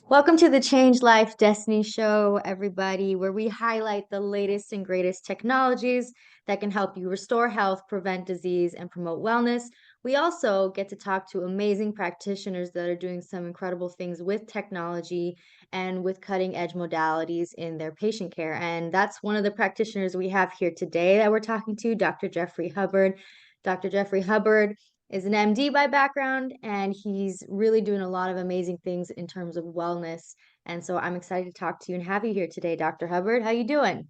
Welcome to the Change Life Destiny Show, everybody, where we highlight the latest and greatest technologies that can help you restore health, prevent disease, and promote wellness. We also get to talk to amazing practitioners that are doing some incredible things with technology and with cutting edge modalities in their patient care. And that's one of the practitioners we have here today that we're talking to, Dr. Jeffrey Hubbard. Dr. Jeffrey Hubbard is an MD by background, and he's really doing a lot of amazing things in terms of wellness. And so I'm excited to talk to you and have you here today, Dr. Hubbard. How you doing?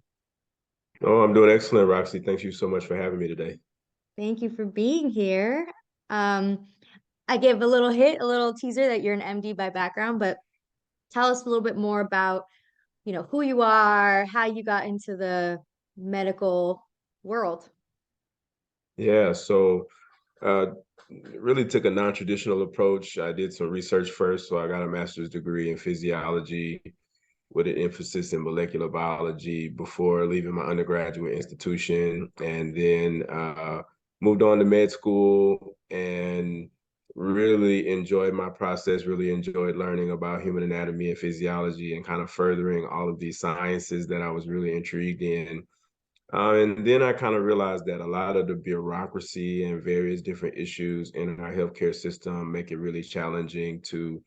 Oh, I'm doing excellent, Roxy. Thank you so much for having me today. Thank you for being here. Um, I gave a little teaser that you're an MD by background, but tell us a little bit more about, who you are, how you got into the medical world. Yeah, so uh, really took a non-traditional approach. I did some research first, so I got a master's degree in physiology with an emphasis in molecular biology before leaving my undergraduate institution, and then moved on to med school and really enjoyed my process, really enjoyed learning about human anatomy and physiology and kind of furthering all of these sciences that I was really intrigued in. And then I kind of realized that a lot of the bureaucracy and various different issues in our healthcare system make it really challenging to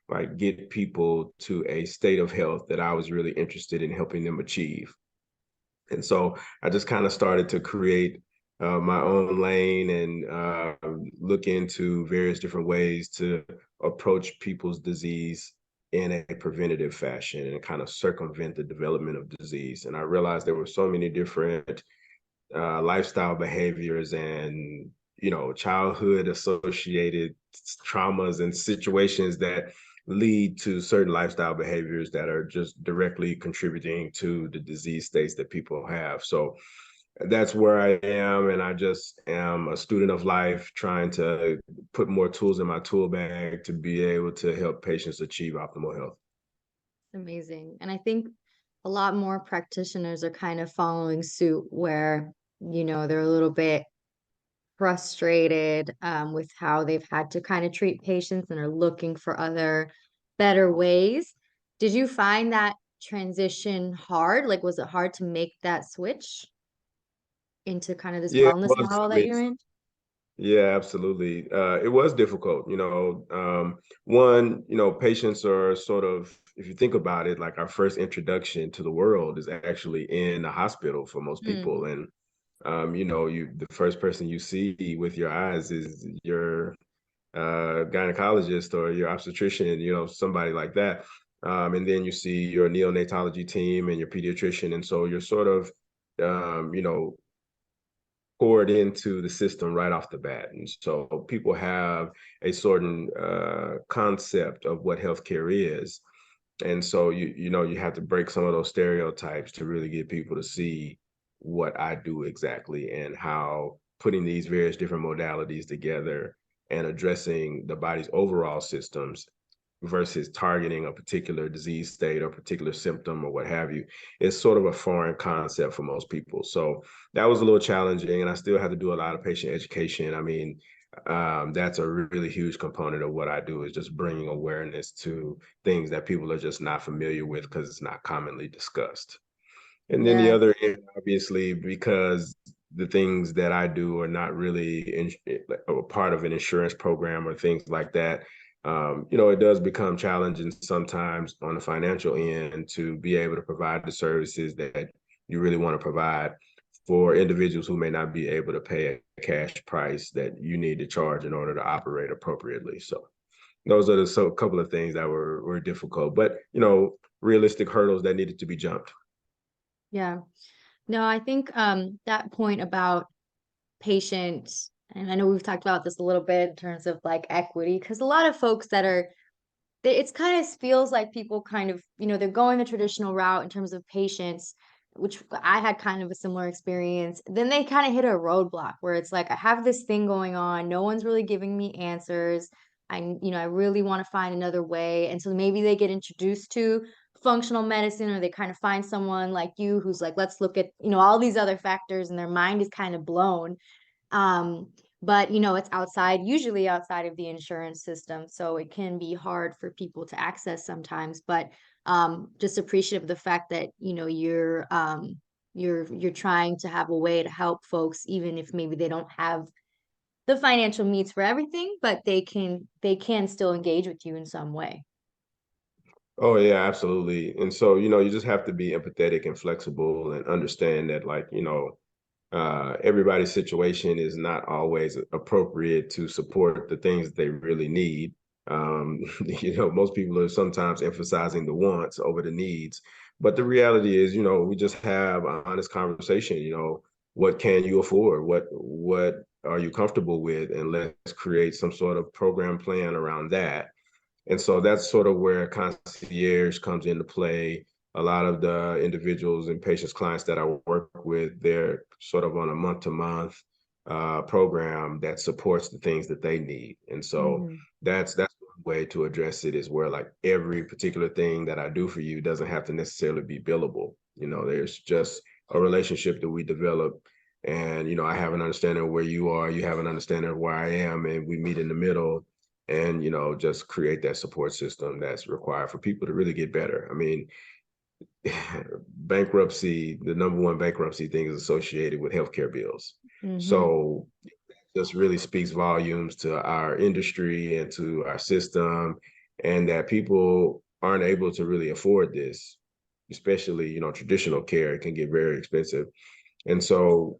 like get people to a state of health that I was really interested in helping them achieve. And so I just kind of started to create my own lane and look into various different ways to approach people's disease in a preventative fashion and kind of circumvent the development of disease. And I realized there were so many different lifestyle behaviors and childhood associated traumas and situations that lead to certain lifestyle behaviors that are just directly contributing to the disease states that people have. So that's where I am, and I just am a student of life trying to put more tools in my tool bag to be able to help patients achieve optimal health. Amazing. And I think a lot more practitioners are kind of following suit where, they're a little bit frustrated with how they've had to kind of treat patients and are looking for other better ways. Did you find that transition hard? Like, was it hard to make that switch into kind of this Yeah, it wellness was. model I that mean, you're in? yeah, absolutely. It was difficult, one, patients are sort of, if you think about it, like our first introduction to the world is actually in the hospital for most Mm, people. And the first person you see with your eyes is your gynecologist or your obstetrician, somebody like that. And then you see your neonatology team and your pediatrician. And so you're sort of, poured into the system right off the bat. And so people have a certain concept of what healthcare is. And so you have to break some of those stereotypes to really get people to see what I do exactly and how putting these various different modalities together and addressing the body's overall systems versus targeting a particular disease state or particular symptom or what have you is sort of a foreign concept for most people. So that was a little challenging, and I still have to do a lot of patient education. I mean, that's a really huge component of what I do is just bringing awareness to things that people are just not familiar with because it's not commonly discussed. And then the yes. other end, obviously, because the things that I do are not really a part of an insurance program or things like that. It does become challenging sometimes on the financial end to be able to provide the services that you really want to provide for individuals who may not be able to pay a cash price that you need to charge in order to operate appropriately. So those are a couple of things that were difficult, but realistic hurdles that needed to be jumped. Yeah. No, I think that point about patients, and I know we've talked about this a little bit in terms of like equity, because a lot of folks that are it's kind of feels like people kind of, they're going the traditional route in terms of patients, which I had kind of a similar experience. Then they kind of hit a roadblock where it's like, I have this thing going on. No one's really giving me answers. I really want to find another way. And so maybe they get introduced to functional medicine or they kind of find someone like you who's like, let's look at, all these other factors and their mind is kind of blown. Um, but it's usually outside of the insurance system, so it can be hard for people to access sometimes. But just appreciative of the fact that you're trying to have a way to help folks, even if maybe they don't have the financial means for everything, but they can still engage with you in some way. Oh yeah, absolutely. And so, you just have to be empathetic and flexible and understand that like, everybody's situation is not always appropriate to support the things that they really need. Most people are sometimes emphasizing the wants over the needs. But the reality is, we just have an honest conversation, what can you afford? What are you comfortable with? And let's create some sort of program plan around that. And so that's sort of where concierge comes into play. A lot of the individuals and patients, clients that I work with, they're sort of on a month-to-month program that supports the things that they need. And so Hmm. that's one way to address it, is where like every particular thing that I do for you doesn't have to necessarily be billable. There's just a relationship that we develop. And, I have an understanding of where you are, you have an understanding of where I am, and we meet in the middle and just create that support system that's required for people to really get better. I mean, bankruptcy, the number one bankruptcy thing is associated with healthcare bills. Hmm. So this really speaks volumes to our industry and to our system, and that people aren't able to really afford this, especially traditional care. It can get very expensive. And so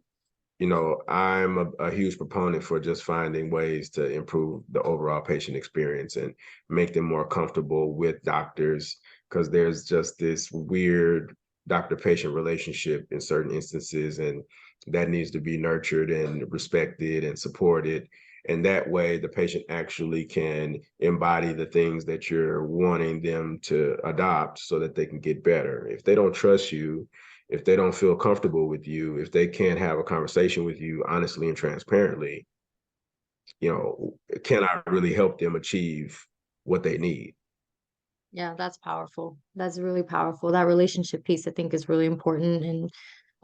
I'm a huge proponent for just finding ways to improve the overall patient experience and make them more comfortable with doctors, because there's just this weird doctor-patient relationship in certain instances, and that needs to be nurtured and respected and supported. And that way, the patient actually can embody the things that you're wanting them to adopt so that they can get better. If they don't trust you, if they don't feel comfortable with you, if they can't have a conversation with you honestly and transparently, can I really help them achieve what they need? Yeah, that's powerful. That's really powerful. That relationship piece, I think, is really important and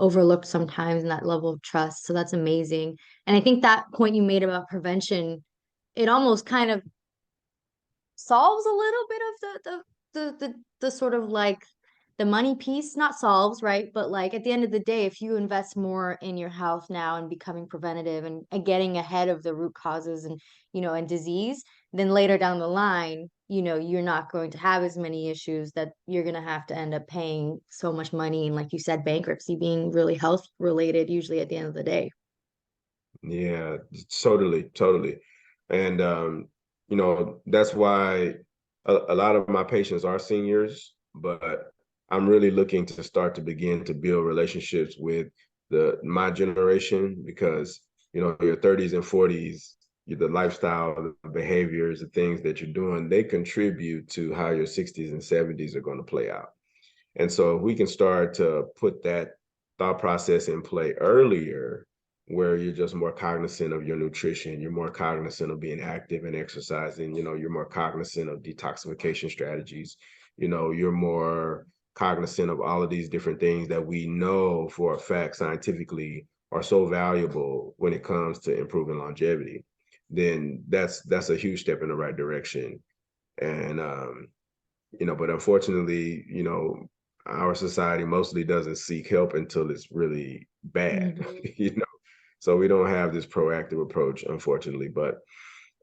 overlooked sometimes in that level of trust. So that's amazing. And I think that point you made about prevention, it almost kind of solves a little bit of the sort of like the money piece. Not solves, right? But like at the end of the day, if you invest more in your health now and becoming preventative and getting ahead of the root causes and disease, then later down the line, you're not going to have as many issues that you're going to have to end up paying so much money. And like you said, bankruptcy being really health related usually at the end of the day. Yeah, totally, totally. And that's why a lot of my patients are seniors, but I'm really looking to start to begin to build relationships with my generation, because your 30s and 40s, the lifestyle, the behaviors, the things that you're doing, they contribute to how your 60s and 70s are going to play out. And so if we can start to put that thought process in play earlier, where you're just more cognizant of your nutrition, you're more cognizant of being active and exercising, you're more cognizant of detoxification strategies, you're more cognizant of all of these different things that we know for a fact scientifically are so valuable when it comes to improving longevity, then that's a huge step in the right direction. And but unfortunately, our society mostly doesn't seek help until it's really bad, Mhm. you know. So we don't have this proactive approach, unfortunately. But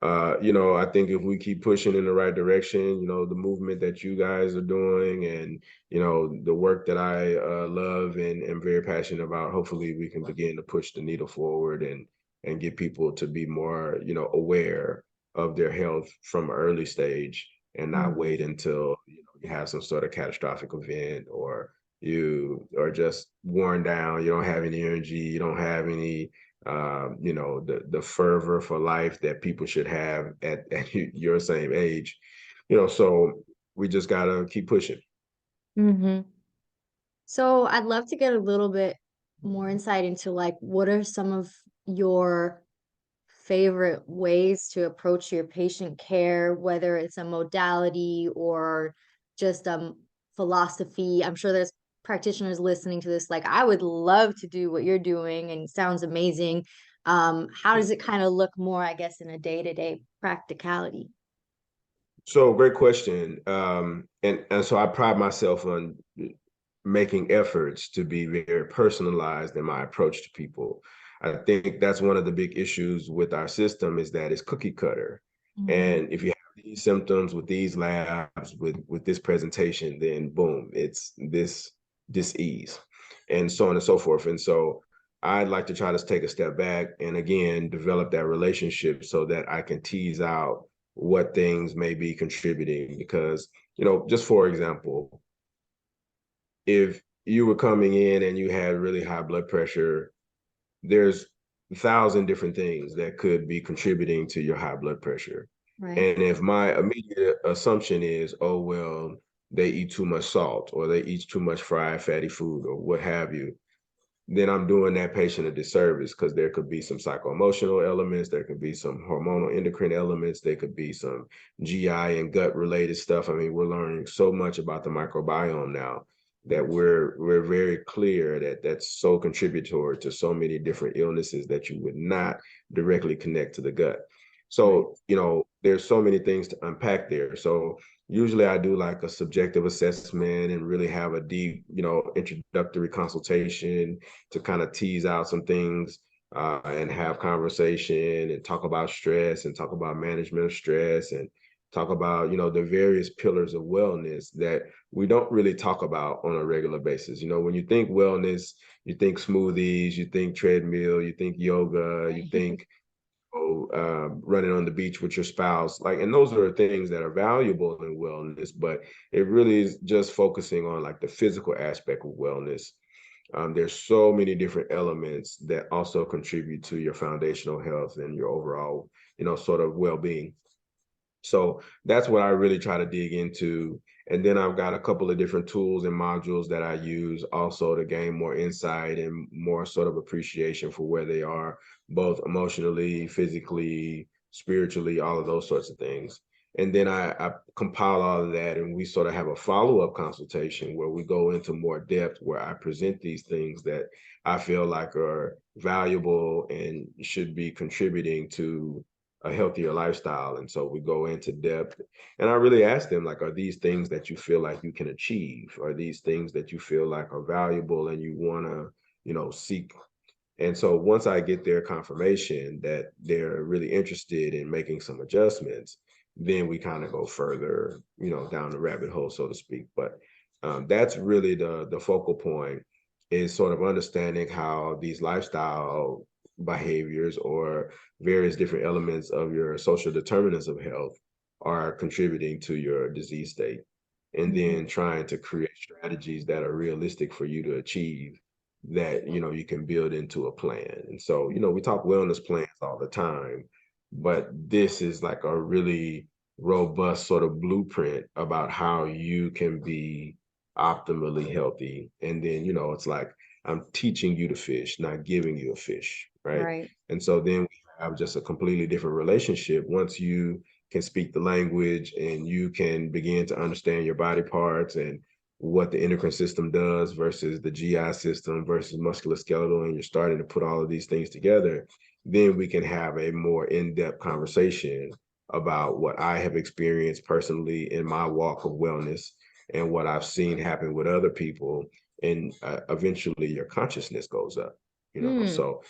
I think if we keep pushing in the right direction, the movement that you guys are doing, and the work that I love and am very passionate about, hopefully we can begin to push the needle forward and get people to be more, aware of their health from an early stage, and not Mhm. wait until you have some sort of catastrophic event, or you are just worn down, you don't have any energy, you don't have any the fervor for life that people should have at your same age. So we just gotta keep pushing. Mhm. So I'd love to get a little bit more insight into like what are some of your favorite ways to approach your patient care, whether it's a modality or just philosophy. I'm sure there's practitioners listening to this like I would love to do what you're doing and it sounds amazing. How does it kind of look more, I guess, in a day-to-day practicality? So great question. And so I pride myself on making efforts to be very personalized in my approach to people. I think that's one of the big issues with our system is that it's cookie cutter. Mm-hmm. And if you have these symptoms with these labs, with this presentation, then boom, it's this disease, and so on and so forth. And so I'd like to try to take a step back and again develop that relationship so that I can tease out what things may be contributing. Because, just for example, if you were coming in and you had really high blood pressure, there's 1,000 different things that could be contributing to your high blood pressure. Right. And if my immediate assumption is, oh, well, they eat too much salt or they eat too much fried fatty food or what have you, then I'm doing that patient a disservice because there could be some psycho-emotional elements, there could be some hormonal endocrine elements, there could be some GI and gut related stuff. I mean, we're learning so much about the microbiome now that we're very clear that that's so contributory to so many different illnesses that you would not directly connect to the gut. Right. So, there's so many things to unpack there. So usually I do like a subjective assessment and really have a deep, introductory consultation to kind of tease out some things and have conversation and talk about stress and talk about management of stress and talk about the various pillars of wellness that we don't really talk about on a regular basis. When you think wellness, you think smoothies, you think treadmill, you think yoga, you Right. think running on the beach with your spouse, and those are things that are valuable in wellness, but it really is just focusing on like the physical aspect of wellness. There's so many different elements that also contribute to your foundational health and your overall, sort of well-being. So that's what I really try to dig into. And then I've got a couple of different tools and modules that I use also to gain more insight and more sort of appreciation for where they are, both emotionally, physically, spiritually, all of those sorts of things. And then I compile all of that and we sort of have a follow-up consultation where we go into more depth, where I present these things that I feel like are valuable and should be contributing to a healthier lifestyle. And so we go into depth and I really ask them, like, are these things that you feel like you can achieve? Are these things that you feel like are valuable and you want to, seek? And so once I get their confirmation that they're really interested in making some adjustments, then we kind of go further, down the rabbit hole, so to speak. But that's really the focal point, is sort of understanding how these lifestyle behaviors or various different elements of your social determinants of health are contributing to your disease state, and Mhm. then trying to create strategies that are realistic for you to achieve, that you can build into a plan. And so we talk wellness plans all the time, but this is like a really robust sort of blueprint about how you can be optimally healthy. And then it's like I'm teaching you to fish, not giving you a fish, right? Right. And so then we have just a completely different relationship once you can speak the language and you can begin to understand your body parts and what the endocrine system does versus the GI system versus musculoskeletal, and you're starting to put all of these things together, then we can have a more in-depth conversation about what I have experienced personally in my walk of wellness and what I've seen happen with other people. And eventually your consciousness goes up. Mm. So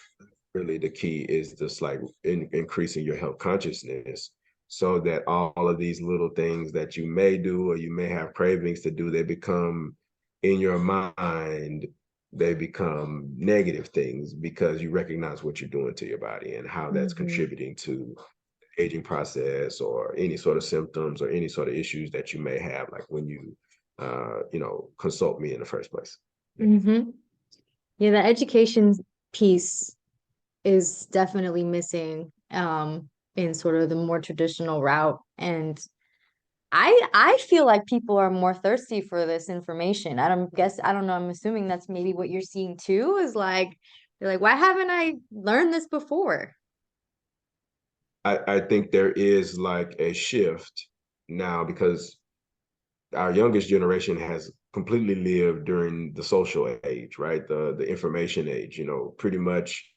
really the key is just like increasing your health consciousness so that all of these little things that you may do or you may have cravings to do, they become in your mind, they become negative things because you recognize what you're doing to your body and how that's Hmm. contributing to the aging process or any sort of symptoms or any sort of issues that you may have, like when you consult me in the first place. Yeah. Hmm. Yeah, the education piece is definitely missing in sort of the more traditional route. And I feel like people are more thirsty for this information. I don't know, I'm assuming that's maybe what you're seeing too, is like you're like, why haven't I learned this before? I think there is like a shift now because our youngest generation has completely lived during the social age, right? The information age, pretty much,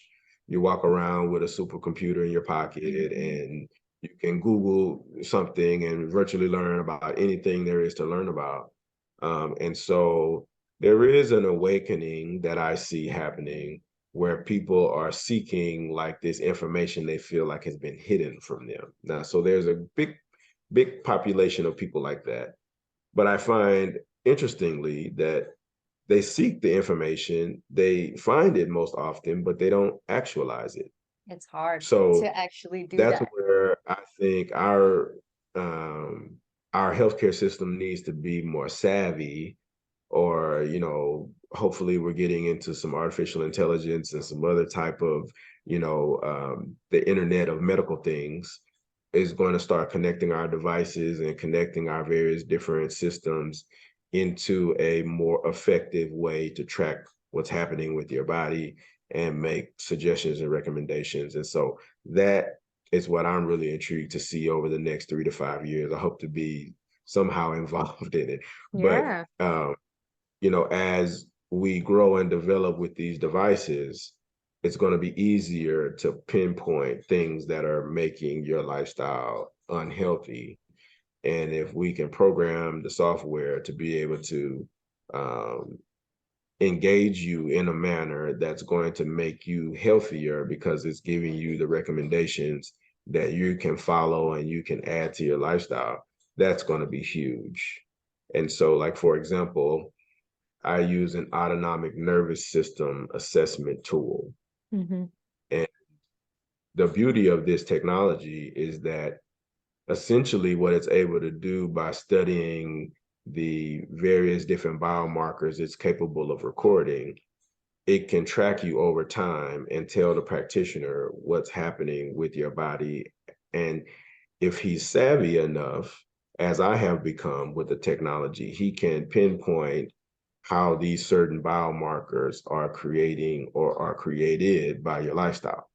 you walk around with a supercomputer in your pocket and you can Google something and virtually learn about anything there is to learn about. And so there is an awakening that I see happening where people are seeking like this information they feel like has been hidden from them. Now, so there's a big population of people like that. But I find interestingly that they seek the information, they find it most often, but they don't actualize it. It's hard So to actually do that's that. where I think um, our healthcare system needs to be more savvy, or hopefully we're getting into some artificial intelligence and some other type of the internet of medical things is going to start connecting our devices and connecting our various different systems into a more effective way to track what's happening with your body and make suggestions and recommendations. And so that is what I'm really intrigued to see over the next 3 to 5 years. I hope to be somehow involved in it. But Yeah. as we grow and develop with these devices, it's going to be easier to pinpoint things that are making your lifestyle unhealthy. And if we can program the software to be able to um, engage you in a manner that's going to make you healthier because it's giving you the recommendations that you can follow and you can add to your lifestyle, that's going to be huge. And so, like, for example, I use an autonomic nervous system assessment tool. Mm-hmm. And the beauty of this technology is that essentially what it's able to do by studying the various different biomarkers it's capable of recording, it can track you over time and tell the practitioner what's happening with your body. And if he's savvy enough, as I have become with the technology, he can pinpoint how these certain biomarkers are creating or are created by your lifestyle.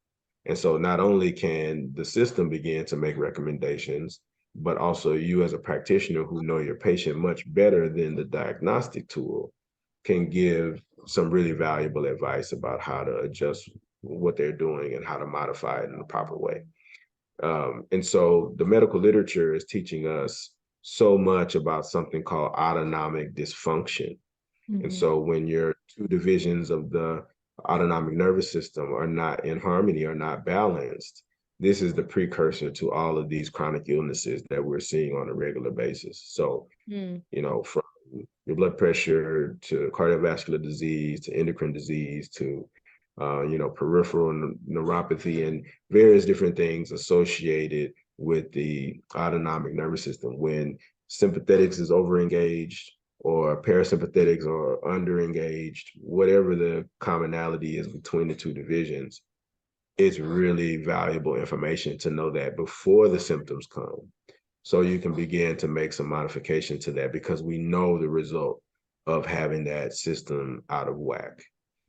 And so not only can the system begin to make recommendations, but also you as a practitioner who know your patient much better than the diagnostic tool can give some really valuable advice about how to adjust what they're doing and how to modify it in the proper way. And so the medical literature is teaching us so much about something called autonomic dysfunction. And Mm-hmm. so when your two divisions of the autonomic nervous system are not in harmony or not balanced, this is the precursor to all of these chronic illnesses that we're seeing on a regular basis. So, Mm. from your blood pressure to cardiovascular disease to endocrine disease to peripheral neuropathy and various different things associated with the autonomic nervous system. When sympathetics is overengaged or parasympathetics are underengaged, whatever the commonality is between the two divisions, it's really valuable information to know that before the symptoms come. So you can begin to make some modification to that because we know the result of having that system out of whack.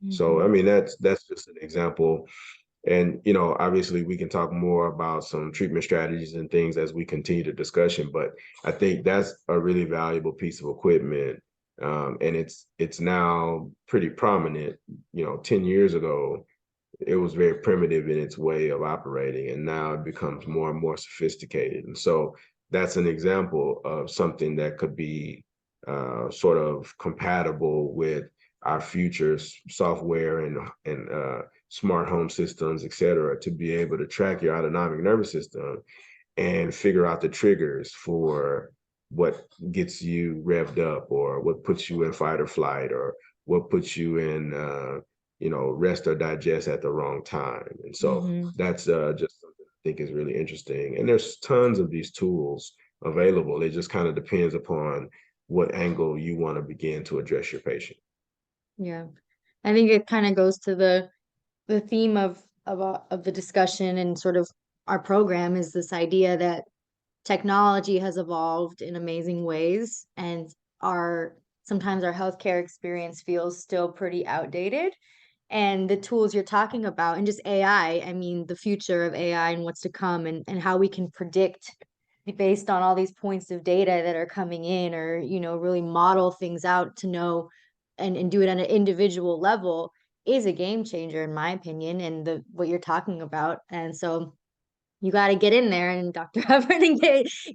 So, Mm-hmm. I mean, that's just an example. And, obviously we can talk more about some treatment strategies and things as we continue the discussion, but I think that's a really valuable piece of equipment. And it's now pretty prominent. 10 years ago, it was very primitive in its way of operating, and now it becomes more and more sophisticated. And so that's an example of something that could be sort of compatible with our future software and smart home systems, et cetera, to be able to track your autonomic nervous system and figure out the triggers for what gets you revved up or what puts you in fight or flight or what puts you in rest or digest at the wrong time. And so Mm-hmm. that's just something I think is really interesting. And there's tons of these tools available. It just kind of depends upon what angle you want to begin to address your patient. Yeah. I think it kind of goes to the theme of the discussion and sort of our program is this idea that technology has evolved in amazing ways, and our sometimes our healthcare experience feels still pretty outdated. And the tools you're talking about, and just AI, I mean, the future of AI and what's to come, and how we can predict based on all these points of data that are coming in, or really model things out to know and do it on an individual level is a game changer in my opinion, and the what you're talking about. And so you got to get in there and Dr. Hubbard and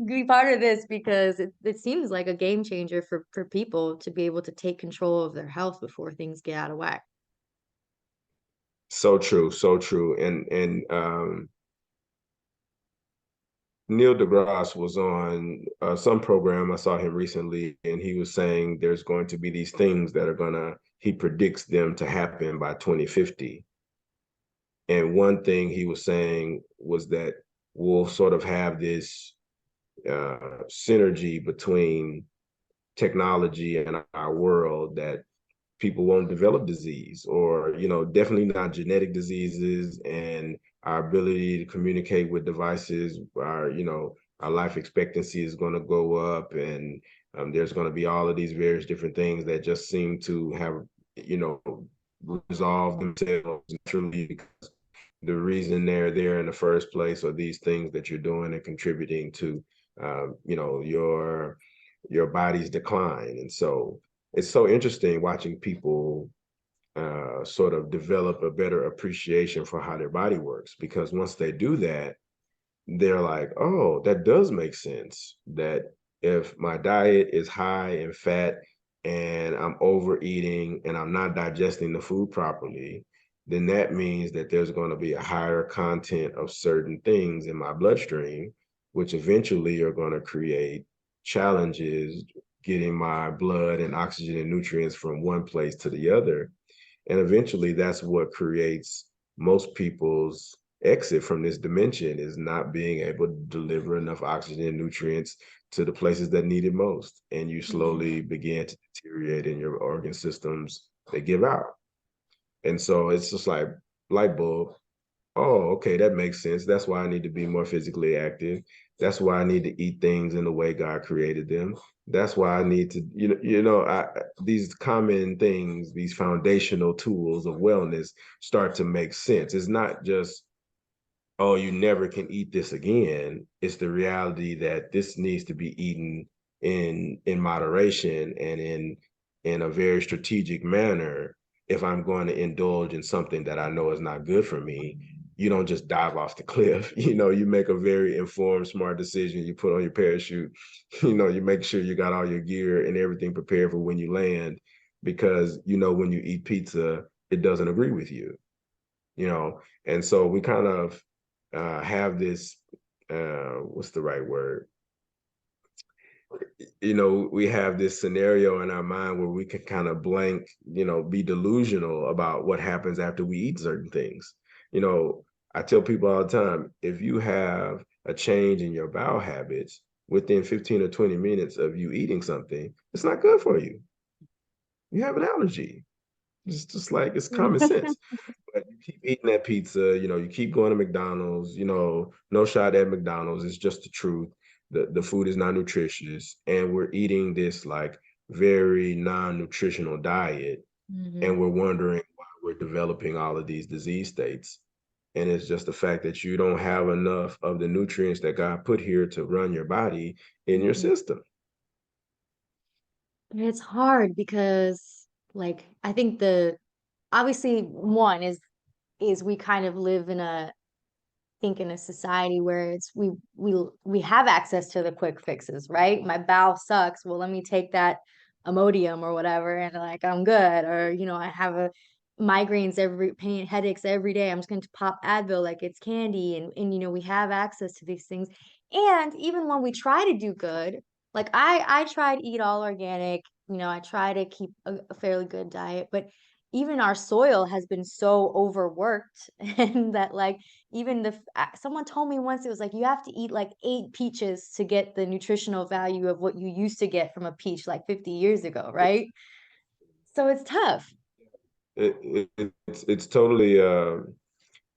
be part of this, because it seems like a game changer for people to be able to take control of their health before things get out of whack. So true, so true. And Neil deGrasse was on some program. I saw him recently, and he was saying there's going to be these things that are gonna, he predicts them to happen by 2050. And one thing he was saying was that we'll sort of have this synergy between technology and our world, that people won't develop disease, or definitely not genetic diseases, and our ability to communicate with devices, our life expectancy is going to go up, and there's going to be all of these various different things that just seem to have you know resolved themselves naturally, because the reason they're there in the first place are these things that you're doing and contributing to your body's decline. And so it's so interesting watching people sort of develop a better appreciation for how their body works, because once they do that, they're like, oh, that does make sense. That if my diet is high in fat and I'm overeating and I'm not digesting the food properly, then that means that there's going to be a higher content of certain things in my bloodstream, which eventually are going to create challenges getting my blood and oxygen and nutrients from one place to the other. And eventually that's what creates most people's exit from this dimension, is not being able to deliver enough oxygen and nutrients to the places that need it most. And you Mm-hmm. slowly begin to deteriorate in your organ systems, they give out. And so it's just like light bulb. Oh, okay, that makes sense. That's why I need to be more physically active. That's why I need to eat things in the way God created them. That's why I need to, these common things, these foundational tools of wellness start to make sense. It's not just, oh, you never can eat this again. It's the reality that this needs to be eaten in moderation and in a very strategic manner. If I'm going to indulge in something that I know is not good for me, you don't just dive off the cliff. You make a very informed, smart decision. You put on your parachute, you make sure you got all your gear and everything prepared for when you land, because when you eat pizza, it doesn't agree with you, you know. And so we kind of have this what's the right word, we have this scenario in our mind where we can kind of blank, be delusional about what happens after we eat certain things. I tell people all the time, if you have a change in your bowel habits within 15 or 20 minutes of you eating something, it's not good for you. You have an allergy. It's just like, it's common sense. But you keep eating that pizza, you keep going to McDonald's, no shot at McDonald's. It's just the truth. The food is not nutritious, and we're eating this like very non-nutritional diet, Mm-hmm. and we're wondering why we're developing all of these disease states. And it's just the fact that you don't have enough of the nutrients that God put here to run your body in your Mm-hmm. system. It's hard because, like, I think the obviously one is we kind of live in a think in a society where it's we have access to the quick fixes, right? My bowel sucks. Well, let me take that Imodium or whatever, and like I'm good. Or I have a migraines every pain headaches every day. I'm just going to pop Advil like it's candy, and we have access to these things. And even when we try to do good, like I try to eat all organic. I try to keep a fairly good diet, but even our soil has been so overworked and that like even someone told me once, it was like you have to eat like 8 peaches to get the nutritional value of what you used to get from a peach like 50 years ago, right? So it's tough. It's totally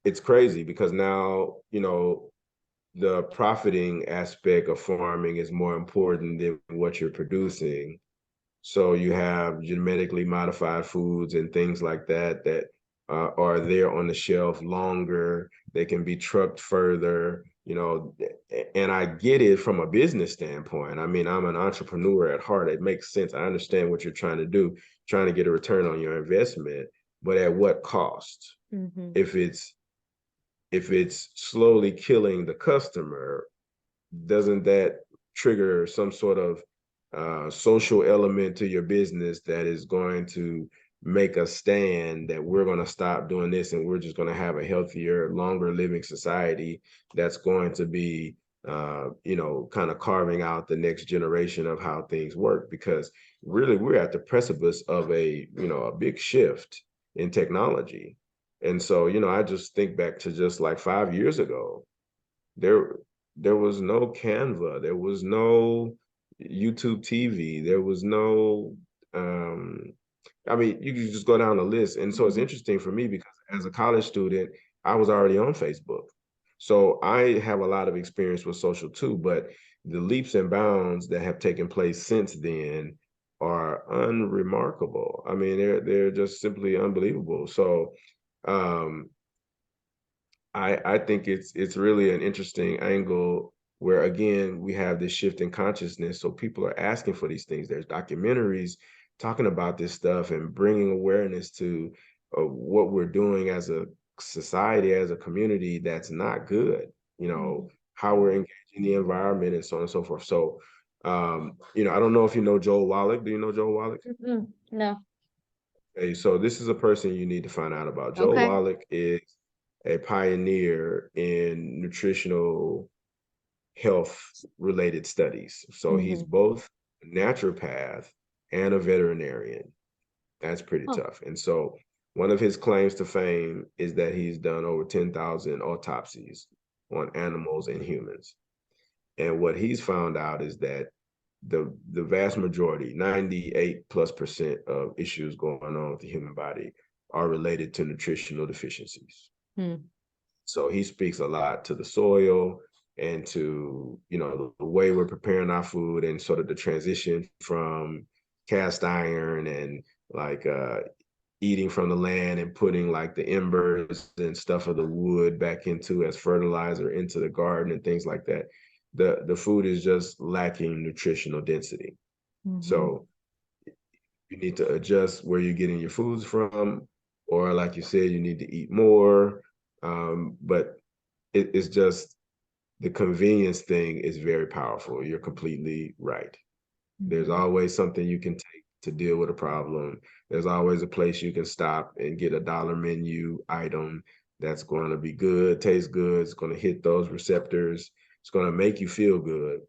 it's crazy, because now the profiting aspect of farming is more important than what you're producing. So you have genetically modified foods and things like that that are there on the shelf longer. They can be trucked further, and I get it from a business standpoint. I mean, I'm an entrepreneur at heart. It makes sense. I understand what you're trying to do, trying to get a return on your investment. but at what cost? Mm-hmm. If it's slowly killing the customer, doesn't that trigger some sort of social element to your business that is going to make a stand that we're going to stop doing this and we're just going to have a healthier, longer living society that's going to be, kind of carving out the next generation of how things work? Because really, we're at the precipice of a big shift in technology. And so, I just think back to just like 5 years ago, there there was no Canva, there was no YouTube TV, there was no I mean, you could just go down the list. And so it's Mm-hmm. interesting for me because as a college student, I was already on Facebook. So I have a lot of experience with social too, but the leaps and bounds that have taken place since then are unremarkable. I mean, they're just simply unbelievable. So um I think it's really an interesting angle where again we have this shift in consciousness. So people are asking for these things. There's documentaries talking about this stuff and bringing awareness to what we're doing as a society, as a community that's not good. How we're engaging the environment and so on and so forth. So, I don't know if you know Joel Wallach. Do you know Joel Wallach? Mm-hmm. No. Okay, so this is a person you need to find out about. Joel Okay. Wallach is a pioneer in nutritional health related studies. So he's Mm-hmm. both a naturopath and a veterinarian. That's pretty Oh. tough. And so one of his claims to fame is that he's done over 10,000 autopsies on animals and humans. And what he's found out is that the vast majority, 98+% of issues going on with the human body are related to nutritional deficiencies. Hmm. So he speaks a lot to the soil and to, the way we're preparing our food and sort of the transition from cast iron and like eating from the land and putting like the embers and stuff of the wood back into as fertilizer into the garden and things like that. The food is just lacking nutritional density. Mm-hmm. So you need to adjust where you're getting your foods from, or like you said, you need to eat more. But it's just the convenience thing is very powerful. You're completely right. There's Mm-hmm. always something you can take to deal with a problem. There's always a place you can stop and get a dollar menu item that's going to be good, taste good. It's going to hit those receptors. It's going to make you feel good,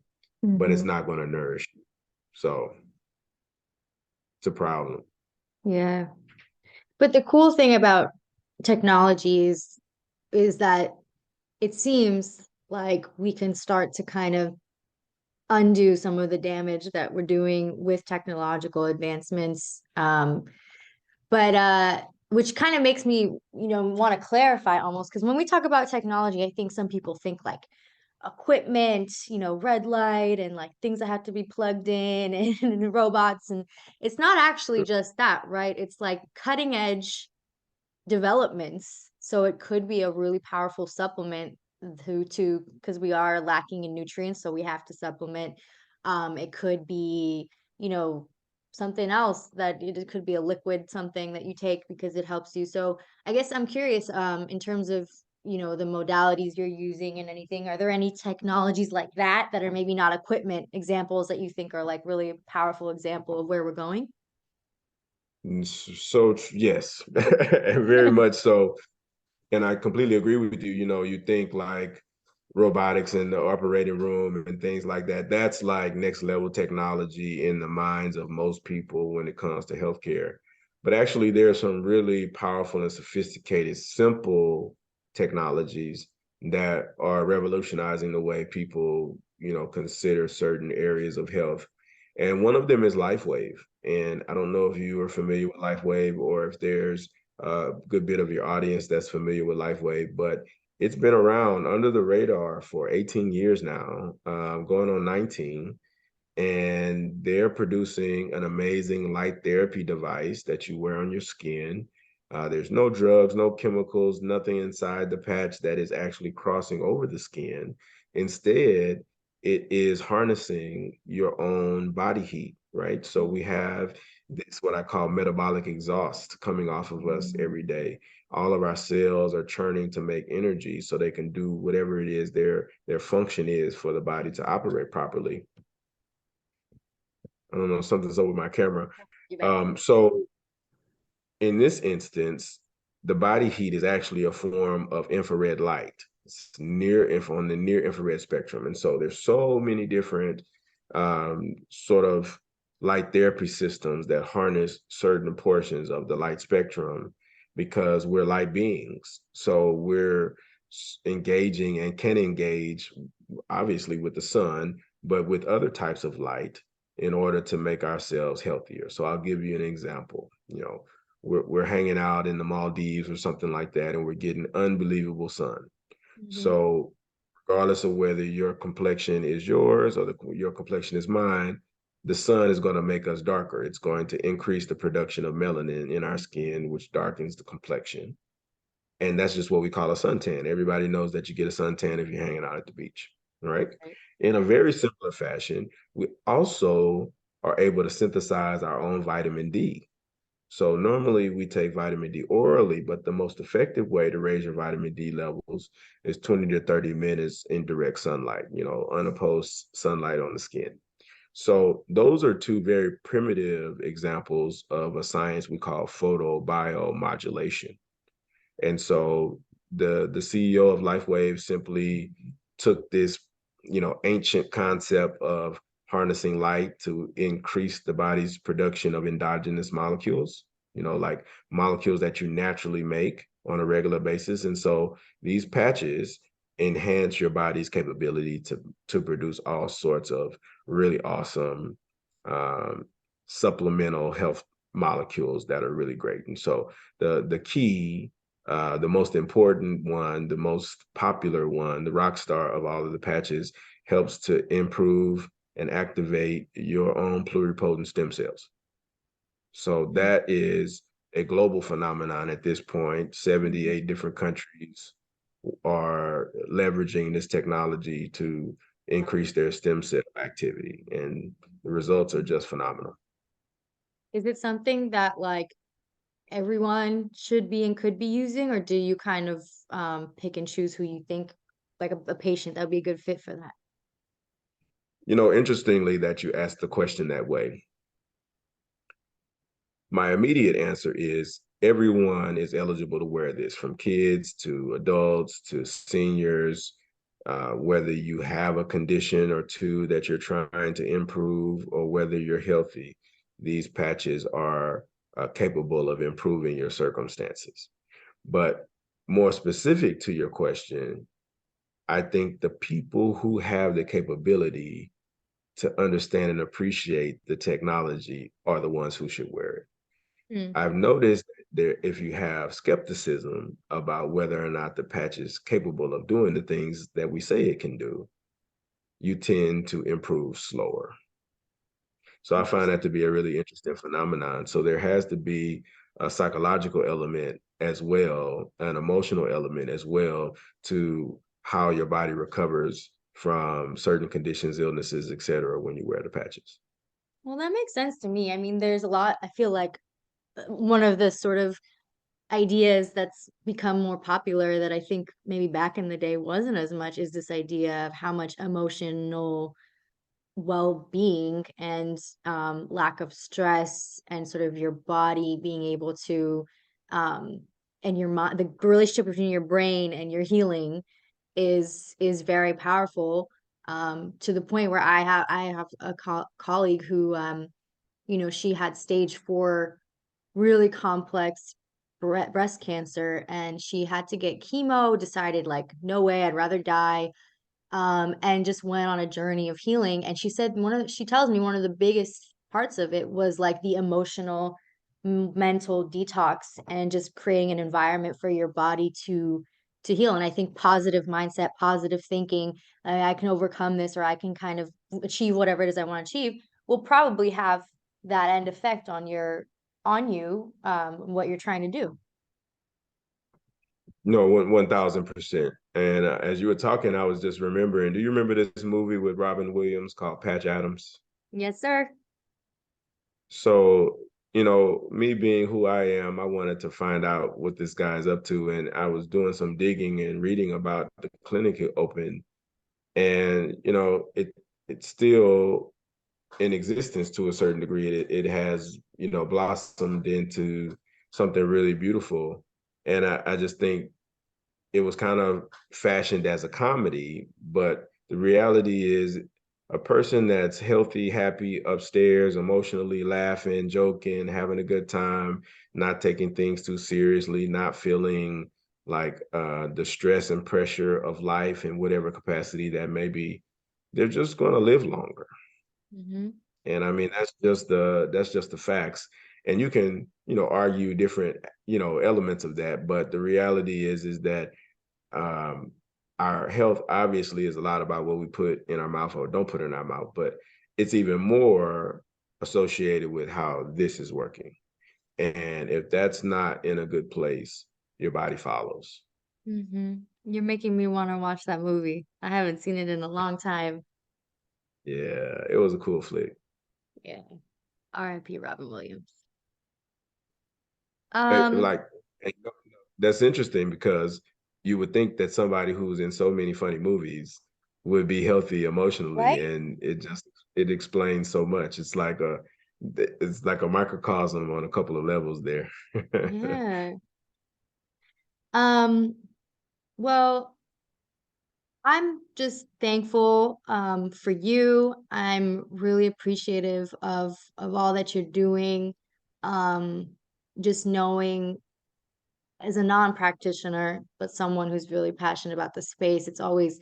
but it's Mm-hmm. not going to nourish you. So it's a problem. Yeah. But the cool thing about technologies is that it seems like we can start to kind of undo some of the damage that we're doing with technological advancements. But which kind of makes me, want to clarify almost because when we talk about technology, I think some people think like equipment, red light and like things that have to be plugged in and robots. And it's not actually just that, right? It's like cutting edge developments. So it could be a really powerful supplement to because we are lacking in nutrients, so we have to supplement. It could be, you know, something else that it could be a liquid something that you take because it helps you. So I guess I'm curious, in terms of, the modalities you're using and anything, are there any technologies like that are maybe not equipment examples that you think are like really a powerful example of where we're going? So yes, very much so. And I completely agree with you. You think like robotics in the operating room and things like that. That's like next level technology in the minds of most people when it comes to healthcare. But actually, there are some really powerful and sophisticated, simple technologies that are revolutionizing the way people, consider certain areas of health. And one of them is LifeWave. And I don't know if you are familiar with LifeWave or if there's a good bit of your audience that's familiar with LifeWave, but it's been around under the radar for 18 years now, going on 19, and they're producing an amazing light therapy device that you wear on your skin. There's no drugs, no chemicals, nothing inside the patch that is actually crossing over the skin. Instead, it is harnessing your own body heat, right? So we have this what I call metabolic exhaust coming off of us every day. All of our cells are churning to make energy so they can do whatever it is their function is for the body to operate properly. I don't know, something's up with my camera. You back. So in this instance, the body heat is actually a form of infrared light. It's on the near infrared spectrum. And so there's so many different sort of light therapy systems that harness certain portions of the light spectrum because we're light beings. So we're engaging and can engage obviously with the sun, but with other types of light in order to make ourselves healthier. So I'll give you an example. We're hanging out in the Maldives or something like that, and we're getting unbelievable sun. Mhm. So regardless of whether your complexion is yours or your complexion is mine, the sun is going to make us darker. It's going to increase the production of melanin in our skin, which darkens the complexion. And that's just what we call a suntan. Everybody knows that you get a suntan if you're hanging out at the beach, right? Right. In a very similar fashion, we also are able to synthesize our own vitamin D. So normally we take vitamin D orally, but the most effective way to raise your vitamin D levels is 20 to 30 minutes in direct sunlight, unopposed sunlight on the skin. So those are two very primitive examples of a science we call photobiomodulation. And so the CEO of LifeWave simply took this, ancient concept of harnessing light to increase the body's production of endogenous molecules, like molecules that you naturally make on a regular basis. And so these patches enhance your body's capability to produce all sorts of really awesome um, supplemental health molecules that are really great. And so the key the most important one, the most popular one, the rock star of all of the patches, helps to improve and activate your own pluripotent stem cells. So Mhm. that is a global phenomenon at this point. 78 different countries are leveraging this technology to increase their stem cell activity, and the results are just phenomenal. Is it something that like everyone should be and could be using, or do you kind of pick and choose who you think like a patient that would be a good fit for that? Interestingly that you asked the question that way. My immediate answer is everyone is eligible to wear this, from kids to adults to seniors, whether you have a condition or two that you're trying to improve or whether you're healthy. These patches are capable of improving your circumstances. But more specific to your question, I think the people who have the capability to understand and appreciate the technology are the ones who should wear it. Mm. I've noticed that if you have skepticism about whether or not the patch is capable of doing the things that we say it can do, you tend to improve slower. So I find that Interesting. to be a really interesting phenomenon. So there has to be a psychological element as well, an emotional element as well to how your body recovers from certain conditions, illnesses, et cetera, when you wear the patches. Well, that makes sense to me. I mean, there's a lot, I feel like one of the sort of ideas that's become more popular that I think maybe back in the day wasn't as much is this idea of how much emotional well-being and lack of stress and sort of your body being able to um, and your mind, the relationship between your brain and your healing is very powerful, to the point where I have a colleague who she had stage 4 really complex breast cancer, and she had to get chemo, decided like no way, I'd rather die, and just went on a journey of healing. And she said she tells me one of the biggest parts of it was like the emotional mental detox and just creating an environment for your body to heal. And I think positive mindset, positive thinking, I can overcome this, or I can kind of achieve whatever it is I want to achieve, will probably have that end effect on you, what you're trying to do. No, 1,000%. And as you were talking, I was just remembering. Do you remember this movie with Robin Williams called Patch Adams? Yes, sir. So me being who I am, I wanted to find out what this guy's up to. And I was doing some digging and reading about the clinic he opened. And, it's still in existence to a certain degree. It has, blossomed into something really beautiful. And I just think it was kind of fashioned as a comedy, but the reality is a person that's healthy, happy, upstairs, emotionally laughing, joking, having a good time, not taking things too seriously, not feeling like the stress and pressure of life in whatever capacity that may be, they're just going to live longer. Hmm. And I mean, that's just the facts. And you can, argue different, elements of that, but the reality is that um, our health obviously is a lot about what we put in our mouth or don't put in our mouth, but it's even more associated with how this is working. And if that's not in a good place, your body follows. Hmm. You're making me want to watch that movie. I haven't seen it in a long time. Yeah, it was a cool flick. Yeah. R.I.P. Robin Williams. Like, Um, that's interesting because you would think that somebody who's in so many funny movies would be healthy emotionally, right? and it explains so much. It's like a microcosm on a couple of levels there. Yeah. Um, well, I'm just thankful for you. I'm really appreciative of all that you're doing. Um, just knowing as a non-practitioner, but someone who's really passionate about the space, it's always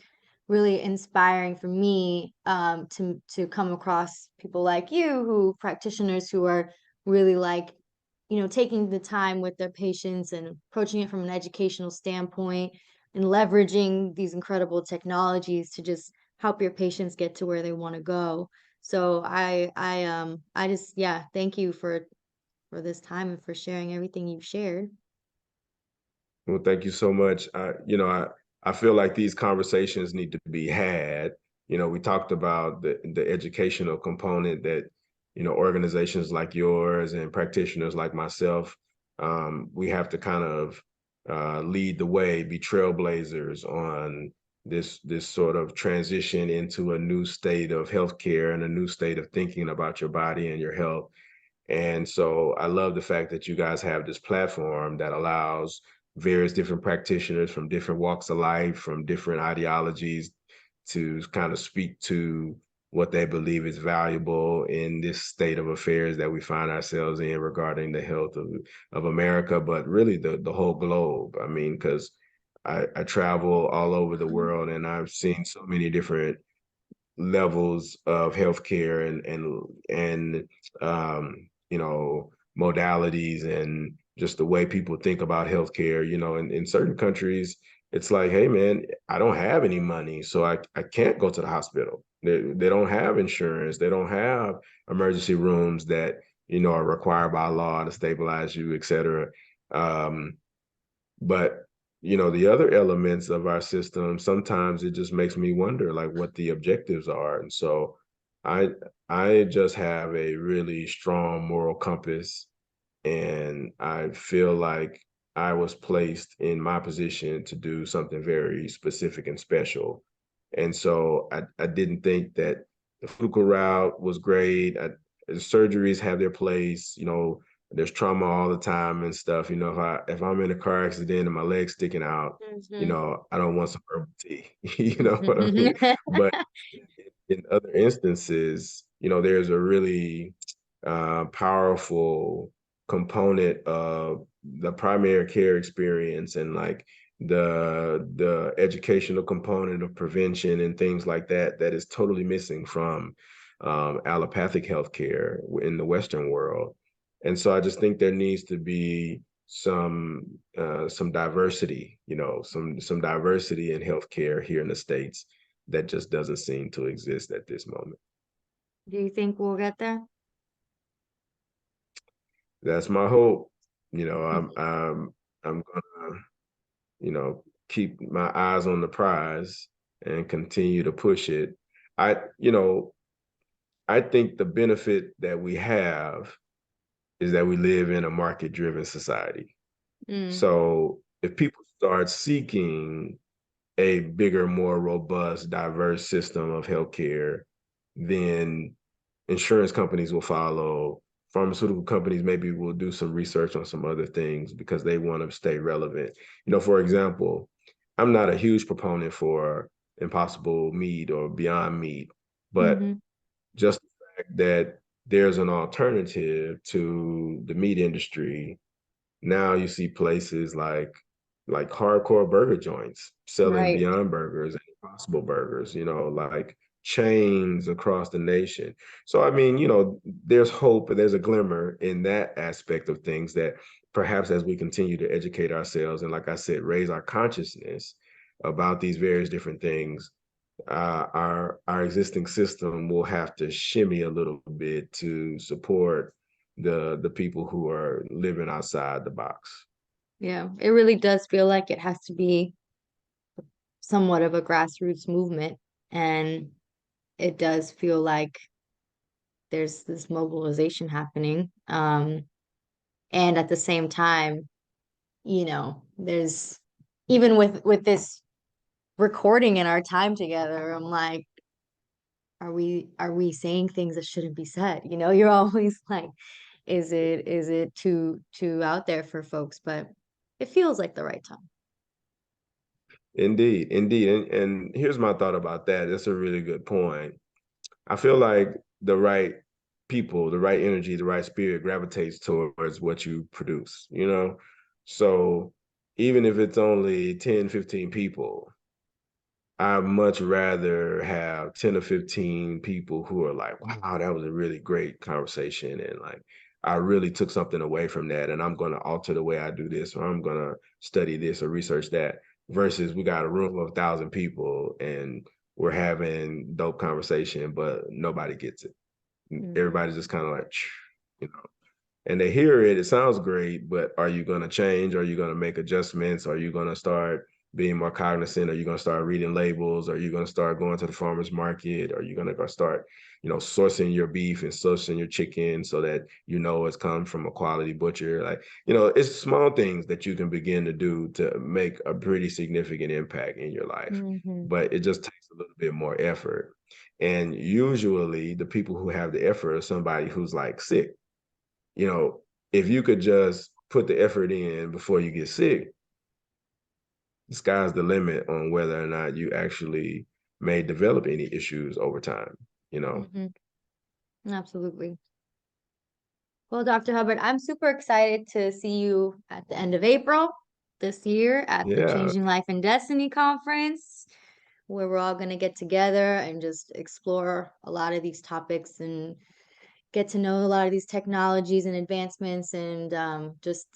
really inspiring for me to come across people like you, who practitioners who are really like, taking the time with their patients and approaching it from an educational standpoint and leveraging these incredible technologies to just help your patients get to where they want to go. So I just, yeah, thank you for this time and for sharing everything you've shared. Well, thank you so much. I feel like these conversations need to be had. We talked about the educational component that, organizations like yours and practitioners like myself, we have to kind of lead the way, be trailblazers on this sort of transition into a new state of healthcare and a new state of thinking about your body and your health. And so I love the fact that you guys have this platform that allows various different practitioners from different walks of life, from different ideologies to kind of speak to what they believe is valuable in this state of affairs that we find ourselves in regarding the health of America, but really the whole globe. I mean, because I travel all over the world and I've seen so many different levels of healthcare and modalities and just the way people think about healthcare. In certain countries, it's like, hey man, I don't have any money, so I can't go to the hospital. They don't have insurance, they don't have emergency rooms that are required by law to stabilize you, et cetera. But the other elements of our system, sometimes it just makes me wonder like what the objectives are. And so I I just have a really strong moral compass, and I feel like I was placed in my position to do something very specific and special. And so I didn't think that the physical route was great. Surgeries have their place. There's trauma all the time and stuff. If I'm in a car accident and my leg's sticking out, Mhm. I don't want some herbal tea. You know what I mean? But in other instances, there's a really powerful component of the primary care experience and like the educational component of prevention and things like that that is totally missing from allopathic healthcare in the Western world. And so I just think there needs to be some diversity, some diversity in healthcare here in the States that just doesn't seem to exist at this moment. Do you think we'll get there? That's my hope. I'm gonna, keep my eyes on the prize and continue to push it. I, you know, I think the benefit that we have is that we live in a market-driven society. Mm, So if people start seeking a bigger, more robust, diverse system of healthcare, then insurance companies will follow. Pharmaceutical companies maybe will do some research on some other things because they want to stay relevant. For example, I'm not a huge proponent for Impossible Meat or Beyond Meat, but mhm. just the fact that there's an alternative to the meat industry. Now you see places like hardcore burger joints selling Right. Beyond Burgers and Impossible Burgers, like chains across the nation. So I mean, there's hope, there's a glimmer in that aspect of things that perhaps as we continue to educate ourselves and, like I said, raise our consciousness about these various different things, our existing system will have to shimmy a little bit to support the people who are living outside the box. Yeah, it really does feel like it has to be somewhat of a grassroots movement. And it does feel like there's this mobilization happening. And at the same time, there's even with this recording in our time together, I'm like, are we saying things that shouldn't be said? You're always like, is it too out there for folks? But it feels like the right time. Indeed, indeed. And here's my thought about that. That's a really good point. I feel like the right people, the right energy, the right spirit gravitates towards what you produce. So even if it's only 10, 15 people, I'd much rather have 10 or 15 people who are like, wow, that was a really great conversation. And like, I really took something away from that. And I'm going to alter the way I do this, or I'm going to study this or research that, versus we got a room of 1,000 people and we're having dope conversation, but nobody gets it. Hmm. Everybody's just kind of like, you know, and they hear it, it sounds great, but are you going to change? Are you going to make adjustments? Are you going to start being more cognizant? Are you going to start reading labels? Are you going to start going to the farmer's market? Are you going to go start, sourcing your beef and sourcing your chicken so that it's come from a quality butcher? Like, it's small things that you can begin to do to make a pretty significant impact in your life. Hmm. But it just takes a little bit more effort. And usually the people who have the effort are somebody who's like sick. you know, if you could just put the effort in before you get sick, the sky's the limit on whether or not you actually may develop any issues over time. Hmm. Absolutely. Well, Dr. Hubbard, I'm super excited to see you at the end of April this year at the Yeah, Changing Life and Destiny conference, where we're all going to get together and just explore a lot of these topics and get to know a lot of these technologies and advancements. And just,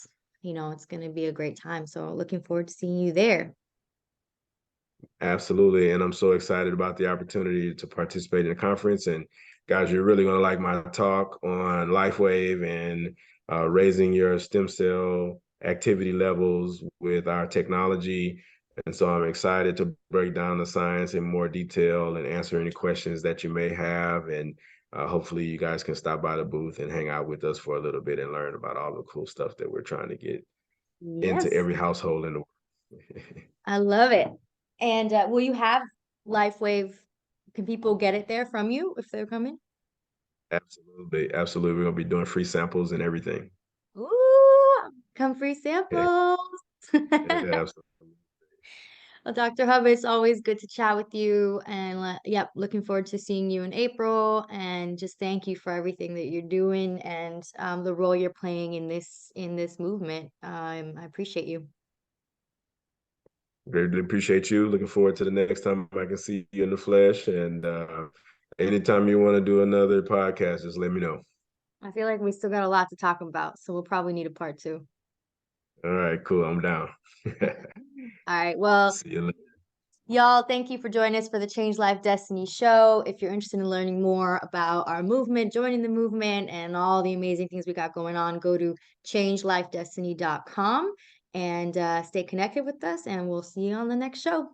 it's going to be a great time. So looking forward to seeing you there. absolutely. And I'm so excited about the opportunity to participate in the conference. And guys, you're really going to like my talk on LifeWave and raising your stem cell activity levels with our technology. And so I'm excited to break down the science in more detail and answer any questions that you may have. And hopefully you guys can stop by the booth and hang out with us for a little bit and learn about all the cool stuff that we're trying to get into Yes, every household in the world. I love it. And will you have LifeWave? Can people get it there from you if they're coming? Absolutely. Absolutely. We're going to be doing free samples and everything. Ooh, come free Yeah, samples. absolutely. Well, Dr. Hubbard, it's always good to chat with you. And yep, looking forward to seeing you in April. And just thank you for everything that you're doing and the role you're playing in this movement. I appreciate you. Greatly appreciate you. Looking forward to the next time I can see you in the flesh. And anytime you want to do another podcast, just let me know. I feel like we still got a lot to talk about, so we'll probably need a part two. All right, cool. I'm down. All right. Well, See you later. y'all, thank you for joining us for the Change Life Destiny show. If you're interested in learning more about our movement, joining the movement, and all the amazing things we got going on, go to changelifedestiny.com and stay connected with us. And we'll see you on the next show.